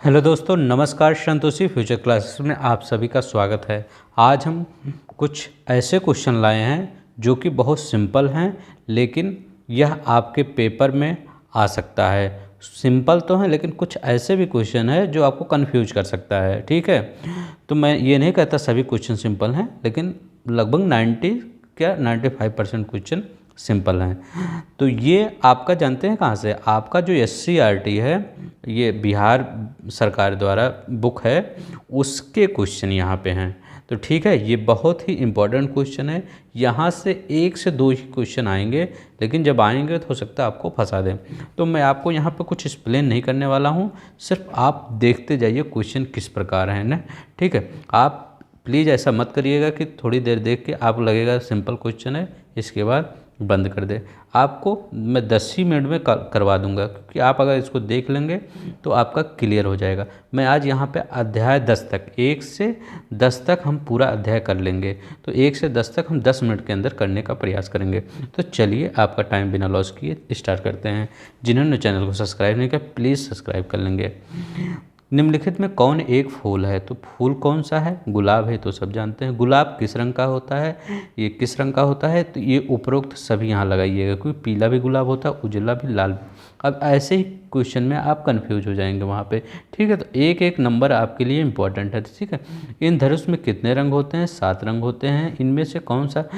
Hello दोस्तों, नमस्कार। Santoshi future classes में आप सभी का स्वागत है। आज हम कुछ ऐसे क्वेश्चन लाए हैं जो कि बहुत सिंपल हैं, लेकिन यह आपके पेपर में आ सकता है। सिंपल तो हैं, लेकिन कुछ ऐसे भी क्वेश्चन है जो आपको कंफ्यूज कर सकता है। ठीक है, तो मैं ये नहीं कहता सभी क्वेश्चन सिंपल हैं, लेकिन लगभग 95% क्वेश्चन सिंपल हैं। तो ये आपका जानते हैं कहाँ से? आपका जो SCRT है, ये बिहार सरकार द्वारा बुक है, उसके क्वेश्चन यहाँ पे हैं। तो ठीक है, ये बहुत ही इम्पोर्टेंट क्वेश्चन है। यहाँ से 1 से 2 ही क्वेश्चन आएंगे, लेकिन जब आएंगे तो हो सकता है आपको फंसा दें। तो मैं आपको यहाँ पे कुछ एक्सप्लेन नहीं करने वाला हूँ, सिर्फ आप देखते जाइए क्वेश्चन किस प्रकार हैं ना। ठीक है, आप प्लीज़ ऐसा मत करिएगा कि थोड़ी देर देख के आपको लगेगा सिंपल क्वेश्चन है, इसके बाद बंद कर दे। आपको मैं 10 ही मिनट में करवा दूंगा, क्योंकि आप अगर इसको देख लेंगे तो आपका क्लियर हो जाएगा। मैं आज यहाँ पे अध्याय 10 तक, 1 से 10 तक हम पूरा अध्याय कर लेंगे। तो 1 से 10 तक हम 10 मिनट के अंदर करने का प्रयास करेंगे। तो चलिए, आपका टाइम बिना लॉस किए स्टार्ट करते हैं। जिन्होंने चैनल को सब्सक्राइब नहीं किया, प्लीज़ सब्सक्राइब कर लेंगे। निम्नलिखित में कौन एक फूल है? तो फूल कौन सा है? गुलाब है, तो सब जानते हैं। गुलाब किस रंग का होता है? ये किस रंग का होता है? तो ये उपरोक्त सभी यहाँ लगाइएगा, क्योंकि पीला भी गुलाब होता है, उजला भी, लाल भी। अब ऐसे ही क्वेश्चन में आप कंफ्यूज हो जाएंगे वहाँ पे। ठीक है, तो एक एक नंबर आपके लिए इंपॉर्टेंट है। ठीक है, इन धनुष में कितने रंग होते हैं? 7 रंग होते हैं। इनमें से कौन सा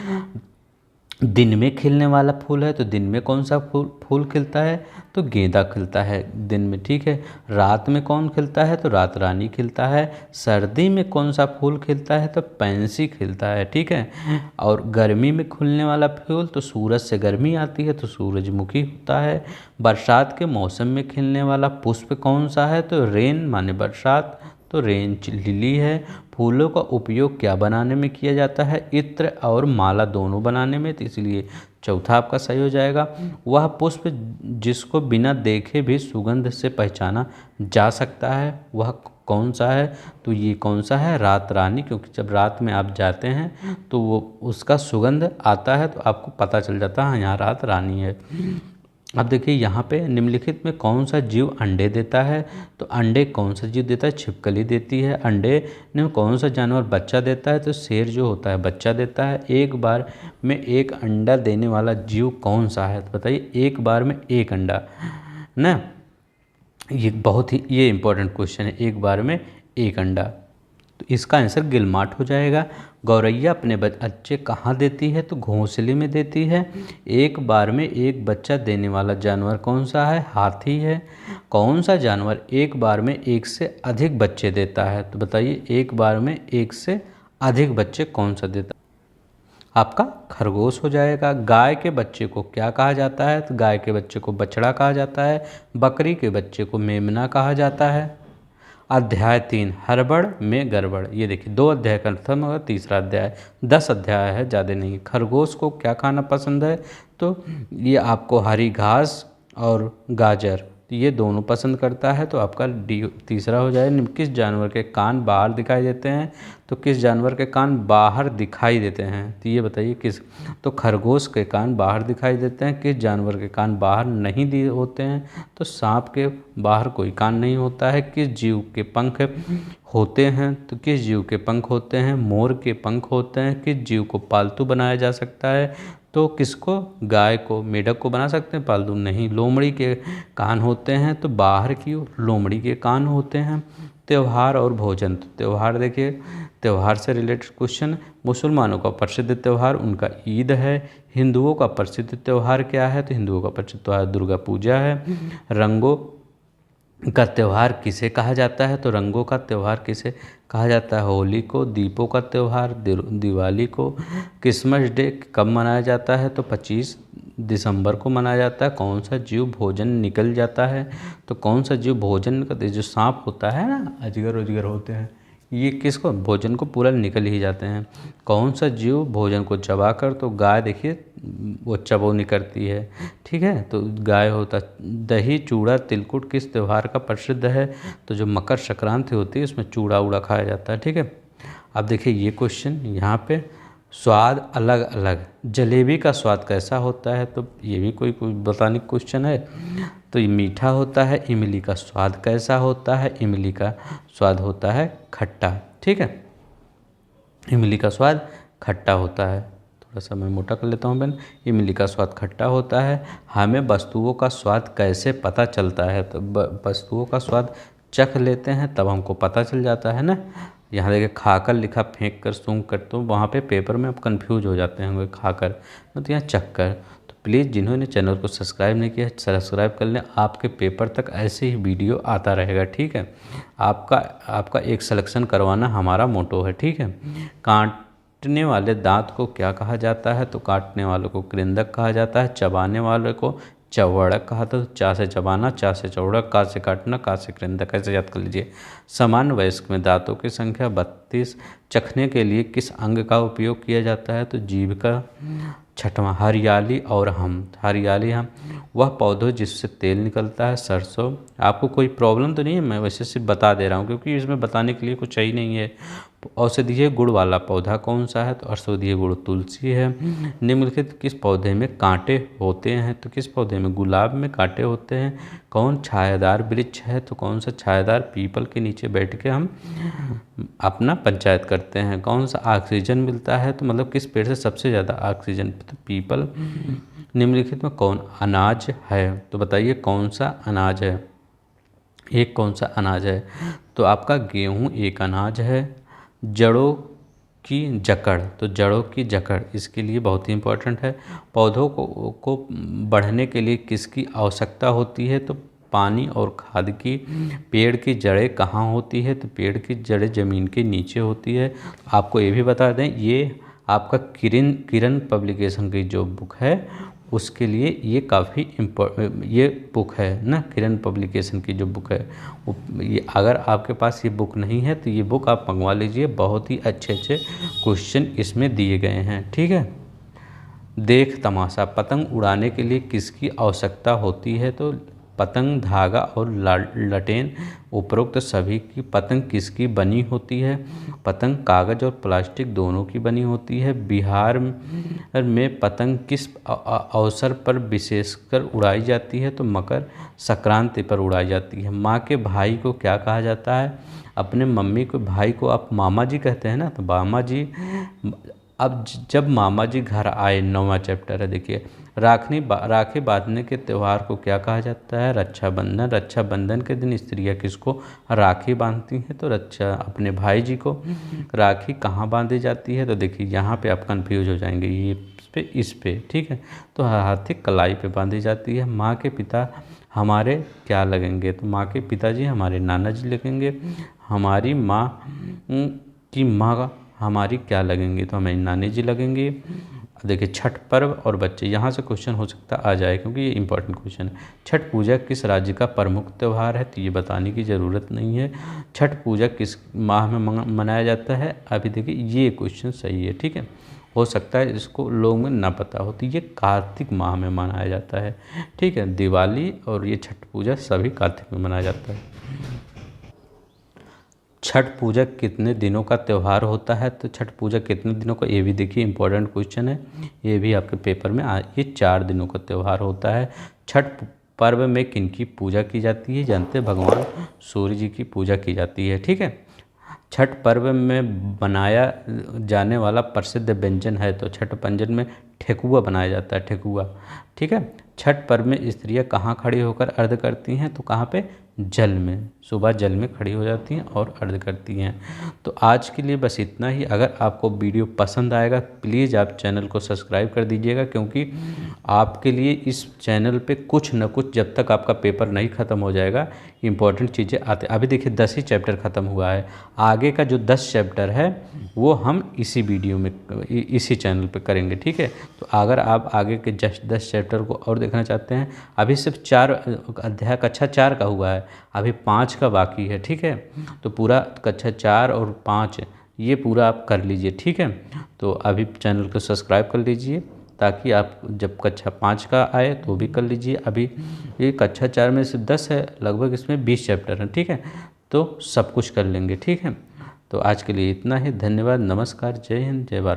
दिन में खिलने वाला फूल है? तो दिन में कौन सा फूल खिलता है? तो गेंदा खिलता है दिन में। ठीक है, रात में कौन खिलता है? तो रात रानी खिलता है। सर्दी में कौन सा फूल खिलता है? तो पैंसी खिलता है। ठीक है, और गर्मी में खिलने वाला फूल, तो सूरज से गर्मी आती है तो सूरजमुखी होता है। बरसात के मौसम में खिलने वाला पुष्प कौन सा है? तो रेन माने बरसात, तो रेन लिली है। फूलों का उपयोग क्या बनाने में किया जाता है? इत्र और माला दोनों बनाने में, तो इसलिए चौथा आपका सही हो जाएगा। वह पुष्प जिसको बिना देखे भी सुगंध से पहचाना जा सकता है, वह कौन सा है? तो ये कौन सा है? रात रानी, क्योंकि जब रात में आप जाते हैं तो वो उसका सुगंध आता है, तो आपको पता चल जाता है यहाँ रात रानी है। अब देखिए यहाँ पे निम्नलिखित में कौन सा जीव अंडे देता है? तो अंडे कौन सा जीव देता है? छिपकली देती है। अंडे में कौन सा जानवर बच्चा देता है? तो शेर जो होता है बच्चा देता है। एक बार में एक अंडा देने वाला जीव कौन सा है? तो बताइए, एक बार में एक अंडा ना, ये बहुत ही ये इंपॉर्टेंट क्वेश्चन है। एक बार में एक अंडा, तो इसका आंसर गिलमाट हो जाएगा। गौरैया अपने बच्चे कहाँ देती है? तो घोंसले में देती है। एक बार में एक बच्चा देने वाला जानवर कौन सा है? हाथी है। कौन सा जानवर एक बार में एक से अधिक बच्चे देता है? तो बताइए, एक बार में एक से अधिक बच्चे कौन सा देता है? आपका खरगोश हो जाएगा। गाय के बच्चे को क्या कहा जाता है? तो गाय के बच्चे को बछड़ा कहा जाता है। बकरी के बच्चे को मेमना कहा जाता है। अध्याय 3, हड़बड़ में गड़बड़। ये देखिए, 2 अध्याय खत्म होगा, तीसरा अध्याय, 10 अध्याय है, ज़्यादा नहीं। खरगोश को क्या खाना पसंद है? तो ये आपको हरी घास और गाजर, ये दोनों पसंद करता है, तो आपका डी तीसरा हो जाए। किस जानवर के कान बाहर दिखाई देते हैं? तो किस जानवर के कान बाहर दिखाई देते हैं? तो ये बताइए किस? तो खरगोश के कान बाहर दिखाई देते हैं। किस जानवर के कान बाहर नहीं दिए होते हैं? तो सांप के बाहर कोई कान नहीं होता है। किस जीव के पंख होते हैं? तो किस जीव के पंख होते हैं? मोर के पंख होते हैं। किस जीव को पालतू बनाया जा सकता है? तो किसको? गाय को, मेढक को बना सकते हैं पालतू? नहीं। लोमड़ी के कान होते हैं, तो बाहर की लोमड़ी के कान होते हैं। त्यौहार और भोजन, तो त्यौहार देखिए, त्यौहार से रिलेटेड क्वेश्चन। मुसलमानों का प्रसिद्ध त्यौहार उनका ईद है। हिंदुओं का प्रसिद्ध त्यौहार क्या है? तो हिंदुओं का प्रसिद्ध त्यौहार दुर्गा पूजा है। रंगों का त्यौहार किसे कहा जाता है? तो रंगों का त्यौहार किसे कहा जाता है? होली को। दीपों का त्यौहार दिवाली को। क्रिसमस डे कब मनाया जाता है? तो 25 दिसंबर को मनाया जाता है। कौन सा जीव भोजन निकल जाता है? तो कौन सा जीव भोजन का, जो सांप होता है ना, अजगर उजगर होते हैं, ये किसको? भोजन को पूरा निकल ही जाते हैं। कौन सा जीव भोजन को चबा कर? तो गाय देखिए, वो चबौनी करती है। ठीक है, तो गाय होता। दही चूड़ा तिलकुट किस त्यौहार का प्रसिद्ध है? तो जो मकर संक्रांति होती है उसमें चूड़ा उड़ा खाया जाता है। ठीक है, अब देखिए ये क्वेश्चन यहाँ पे स्वाद अलग अलग, जलेबी का स्वाद कैसा होता है, तो ये भी कोई बताने का क्वेश्चन है। तो ये मीठा होता है। इमली का स्वाद कैसा होता है, इमली का स्वाद होता है खट्टा। ठीक है, इमली का स्वाद खट्टा होता है। थोड़ा सा मैं मोटा कर लेता हूँ बहन। इमली का स्वाद खट्टा होता है। हमें वस्तुओं का स्वाद कैसे पता चलता है, तो वस्तुओं का स्वाद चख लेते हैं तब हमको पता चल जाता है ना। यहाँ देखिए खाकर लिखा, फेंक कर, सूंघ कर, तो वहाँ पे पेपर में आप कंफ्यूज हो जाते हैं खाकर, मतलब यहाँ चख कर। तो प्लीज़ जिन्होंने चैनल को सब्सक्राइब नहीं किया सब्सक्राइब कर लें, आपके पेपर तक ऐसे ही वीडियो आता रहेगा। ठीक है, आपका एक सिलेक्शन करवाना हमारा मोटो है। ठीक है, काटने वाले दांत को क्या कहा जाता है, तो काटने वालों को कृंतक कहा जाता है, चबाने वाले को चौड़क कहा था। चा से चबाना, चा से चौड़क, का से काटना, का से कृंतक, कैसे याद कर लीजिए। सामान्य वयस्क में दांतों की संख्या 32। चखने के लिए किस अंग का उपयोग किया जाता है, तो जीभ का। छठवां, हरियाली और हम। हरियाली हम वह पौधों जिससे तेल निकलता है, सरसों। आपको कोई प्रॉब्लम तो नहीं है, मैं वैसे सिर्फ बता दे रहा हूँ क्योंकि इसमें बताने के लिए कुछ चाहिए नहीं है। औषधीय गुण वाला पौधा कौन सा है, तो औषधीय गुण तुलसी है। निम्नलिखित किस पौधे में कांटे होते हैं, तो किस पौधे में, गुलाब में कांटे होते हैं। कौन छायादार वृक्ष है, तो कौन सा छायादार पीपल के नीचे बैठ के हम अपना पंचायत करते हैं। कौन सा ऑक्सीजन मिलता है, तो मतलब किस पेड़ से सबसे ज़्यादा ऑक्सीजन, तो पीपल। निम्नलिखित में कौन अनाज है, तो बताइए कौन सा अनाज है। एक कौन सा अनाज है, तो आपका गेहूँ एक अनाज है। जड़ों की जकड़, तो जड़ों की जकड़ इसके लिए बहुत ही इम्पोर्टेंट है। पौधों को बढ़ने के लिए किसकी आवश्यकता होती है, तो पानी और खाद की। पेड़ की जड़ें कहाँ होती है, तो पेड़ की जड़ें ज़मीन के नीचे होती है। आपको ये भी बता दें, ये आपका किरण पब्लिकेशन की जो बुक है उसके लिए ये काफ़ी ये बुक है ना, किरण पब्लिकेशन की जो बुक है ये, अगर आपके पास ये बुक नहीं है तो ये बुक आप मंगवा लीजिए। बहुत ही अच्छे अच्छे क्वेश्चन इसमें दिए गए हैं। ठीक है, देख तमाशा, पतंग उड़ाने के लिए किसकी आवश्यकता होती है, तो पतंग, धागा और लटेन। उपरोक्त सभी की पतंग किसकी बनी होती है, पतंग कागज और प्लास्टिक दोनों की बनी होती है। बिहार में पतंग किस अवसर पर विशेषकर उड़ाई जाती है, तो मकर संक्रांति पर उड़ाई जाती है। माँ के भाई को क्या कहा जाता है, अपने मम्मी को भाई को आप मामा जी कहते हैं ना, तो मामा जी। अब जब मामा जी घर आए, 9वां चैप्टर है देखिए। राखी बांधने के त्यौहार को क्या कहा जाता है, रक्षाबंधन। रक्षाबंधन के दिन स्त्रियां किसको राखी बांधती हैं, तो रक्षा अपने भाई जी को। राखी कहाँ बांधी जाती है, तो देखिए यहाँ पे आप कंफ्यूज हो जाएंगे, ये इस पे ठीक है, तो हाथी कलाई पे बांधी जाती है। माँ के पिता हमारे क्या लगेंगे, तो माँ के पिताजी हमारे नाना जी लगेंगे। हमारी माँ की माँ हमारी क्या लगेंगे, तो हमें नानी जी लगेंगे। देखिए छठ पर्व और बच्चे, यहाँ से क्वेश्चन हो सकता आ जाए क्योंकि ये इंपॉर्टेंट क्वेश्चन है। छठ पूजा किस राज्य का प्रमुख त्यौहार है, तो ये बताने की ज़रूरत नहीं है। छठ पूजा किस माह में मनाया जाता है, अभी देखिए ये क्वेश्चन सही है। ठीक है, हो सकता है इसको लोगों में ना पता हो, तो ये कार्तिक माह में मनाया जाता है। ठीक है, दिवाली और ये छठ पूजा सभी कार्तिक में मनाया जाता है। छठ पूजा कितने दिनों का त्यौहार होता है, तो छठ पूजा कितने दिनों का, ये भी देखिए इंपॉर्टेंट क्वेश्चन है, ये भी आपके पेपर में ये 4 दिनों का त्यौहार होता है। छठ पर्व में किनकी पूजा की जाती है, जानते हैं, भगवान सूर्य जी की पूजा की जाती है। ठीक है, छठ पर्व में बनाया जाने वाला प्रसिद्ध व्यंजन है, तो छठ व्यंजन में ठेकुआ बनाया जाता है, ठेकुआ। ठीक है, छठ पर्व में स्त्रियां कहाँ खड़ी होकर अर्घ करती हैं, तो कहाँ पे, जल में, सुबह जल में खड़ी हो जाती हैं और अर्घ करती हैं। तो आज के लिए बस इतना ही। अगर आपको वीडियो पसंद आएगा प्लीज़ आप चैनल को सब्सक्राइब कर दीजिएगा, क्योंकि आपके लिए इस चैनल पे कुछ न कुछ, जब तक आपका पेपर नहीं ख़त्म हो जाएगा, इंपॉर्टेंट चीज़ें आते। अभी देखिए 10 ही चैप्टर ख़त्म हुआ है, आगे का जो 10 चैप्टर है वो हम इसी वीडियो में इसी चैनल पे करेंगे। ठीक है, तो अगर आप आगे के 10 चैप्टर को और देखना चाहते हैं, अभी सिर्फ 4 अध्याय कक्षा 4 का हुआ है, अभी 5 का बाकी है। ठीक है, तो पूरा कक्षा 4 और 5 ये पूरा आप कर लीजिए। ठीक है, तो अभी चैनल को सब्सक्राइब कर लीजिए ताकि आप जब कक्षा 5 का आए तो भी कर लीजिए। अभी ये कक्षा 4 में से 10 है, लगभग इसमें 20 चैप्टर हैं। ठीक है, तो सब कुछ कर लेंगे। ठीक है, तो आज के लिए इतना ही। धन्यवाद, नमस्कार, जय हिंद, जय भारत।